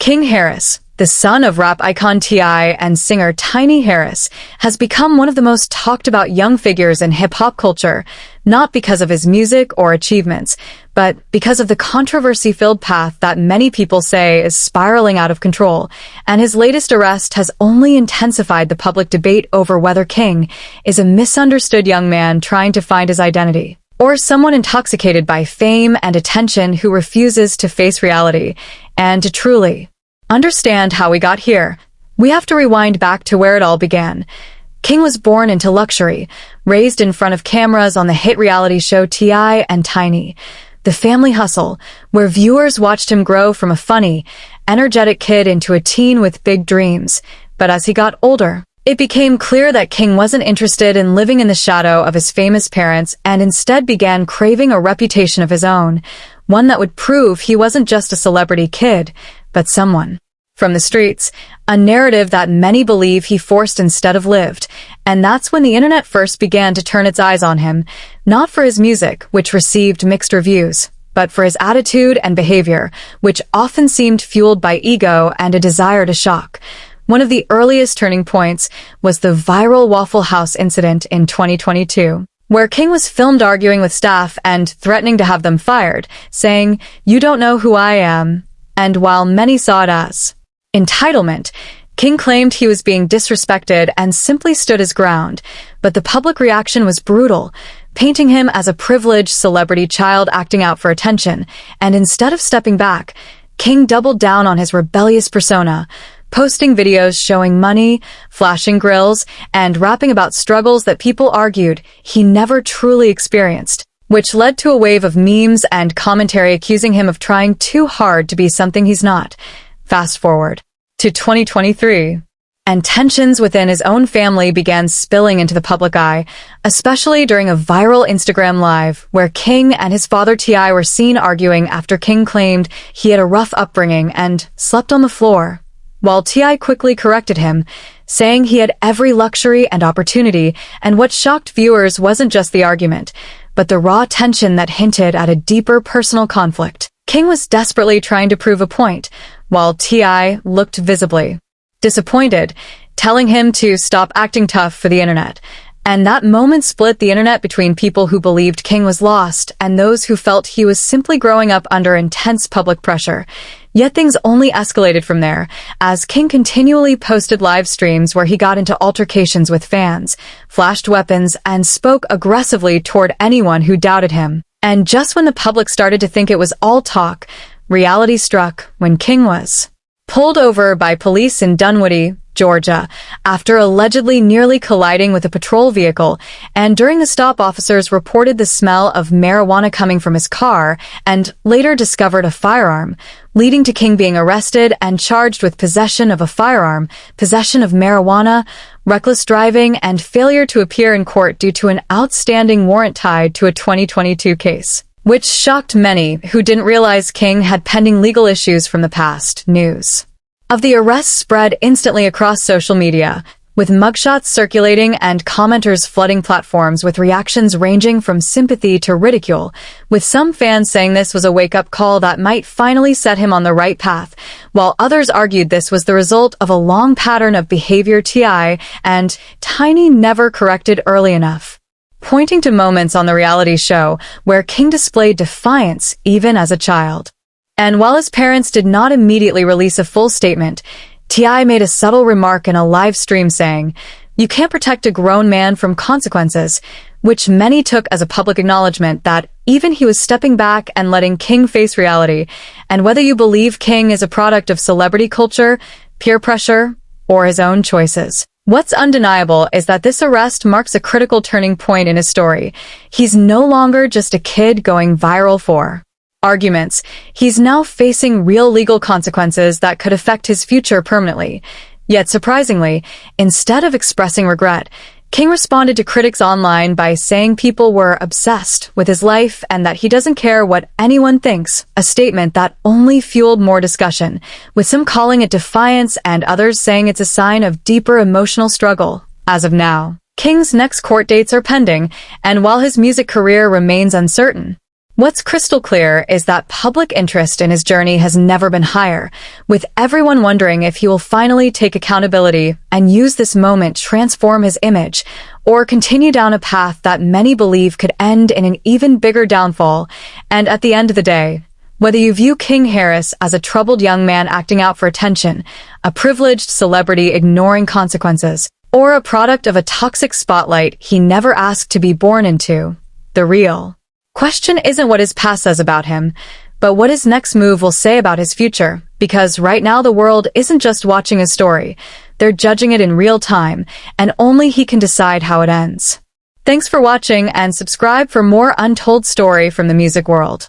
King Harris, the son of rap icon T.I. and singer Tiny Harris, has become one of the most talked about young figures in hip-hop culture, not because of his music or achievements, but because of the controversy-filled path that many people say is spiraling out of control, and his latest arrest has only intensified the public debate over whether King is a misunderstood young man trying to find his identity, or someone intoxicated by fame and attention who refuses to face reality and to truly understand how we got here. We have to rewind back to where it all began. King was born into luxury, raised in front of cameras on the hit reality show T.I. and Tiny, The Family Hustle, where viewers watched him grow from a funny, energetic kid into a teen with big dreams. But as he got older, it became clear that King wasn't interested in living in the shadow of his famous parents and instead began craving a reputation of his own, one that would prove he wasn't just a celebrity kid, but someone from the streets, a narrative that many believe he forced instead of lived. And that's when the internet first began to turn its eyes on him, not for his music, which received mixed reviews, but for his attitude and behavior, which often seemed fueled by ego and a desire to shock. One of the earliest turning points was the viral Waffle House incident in 2022, where King was filmed arguing with staff and threatening to have them fired, saying, "You don't know who I am." And while many saw it as entitlement, King claimed he was being disrespected and simply stood his ground. But the public reaction was brutal, painting him as a privileged celebrity child acting out for attention. And instead of stepping back, King doubled down on his rebellious persona, posting videos showing money, flashing grills, and rapping about struggles that people argued he never truly experienced, which led to a wave of memes and commentary accusing him of trying too hard to be something he's not. Fast forward to 2023, and tensions within his own family began spilling into the public eye, especially during a viral Instagram live where King and his father T.I. were seen arguing after King claimed he had a rough upbringing and slept on the floor, while T.I. quickly corrected him, saying he had every luxury and opportunity. And what shocked viewers wasn't just the argument, but the raw tension that hinted at a deeper personal conflict. King was desperately trying to prove a point, while T.I. looked visibly disappointed, telling him to stop acting tough for the internet. And that moment split the internet between people who believed King was lost and those who felt he was simply growing up under intense public pressure. Yet things only escalated from there, as King continually posted live streams where he got into altercations with fans, flashed weapons, and spoke aggressively toward anyone who doubted him. And just when the public started to think it was all talk, reality struck when King was pulled over by police in Dunwoody, Georgia, after allegedly nearly colliding with a patrol vehicle, and during the stop, officers reported the smell of marijuana coming from his car and later discovered a firearm, leading to King being arrested and charged with possession of a firearm, possession of marijuana, reckless driving, and failure to appear in court due to an outstanding warrant tied to a 2022 case, which shocked many who didn't realize King had pending legal issues from the past. News of the arrest spread instantly across social media, with mugshots circulating and commenters flooding platforms with reactions ranging from sympathy to ridicule, with some fans saying this was a wake-up call that might finally set him on the right path, while others argued this was the result of a long pattern of behavior T.I. and Tiny never corrected early enough, pointing to moments on the reality show where King displayed defiance even as a child. And while his parents did not immediately release a full statement, T.I. made a subtle remark in a live stream saying, "You can't protect a grown man from consequences," which many took as a public acknowledgement that even he was stepping back and letting King face reality. And whether you believe King is a product of celebrity culture, peer pressure, or his own choices, what's undeniable is that this arrest marks a critical turning point in his story. He's no longer just a kid going viral for arguments. He's now facing real legal consequences that could affect his future permanently. Yet surprisingly, instead of expressing regret, King responded to critics online by saying people were obsessed with his life and that he doesn't care what anyone thinks, a statement that only fueled more discussion, with some calling it defiance and others saying it's a sign of deeper emotional struggle. As of now, King's next court dates are pending, and while his music career remains uncertain, What's crystal clear is that public interest in his journey has never been higher, with everyone wondering if he will finally take accountability and use this moment to transform his image, or continue down a path that many believe could end in an even bigger downfall. And at the end of the day, whether you view King Harris as a troubled young man acting out for attention, a privileged celebrity ignoring consequences, or a product of a toxic spotlight he never asked to be born into, the real question isn't what his past says about him, but what his next move will say about his future, because right now the world isn't just watching his story, they're judging it in real time, and only he can decide how it ends. Thanks for watching, and subscribe for more untold story from the music world.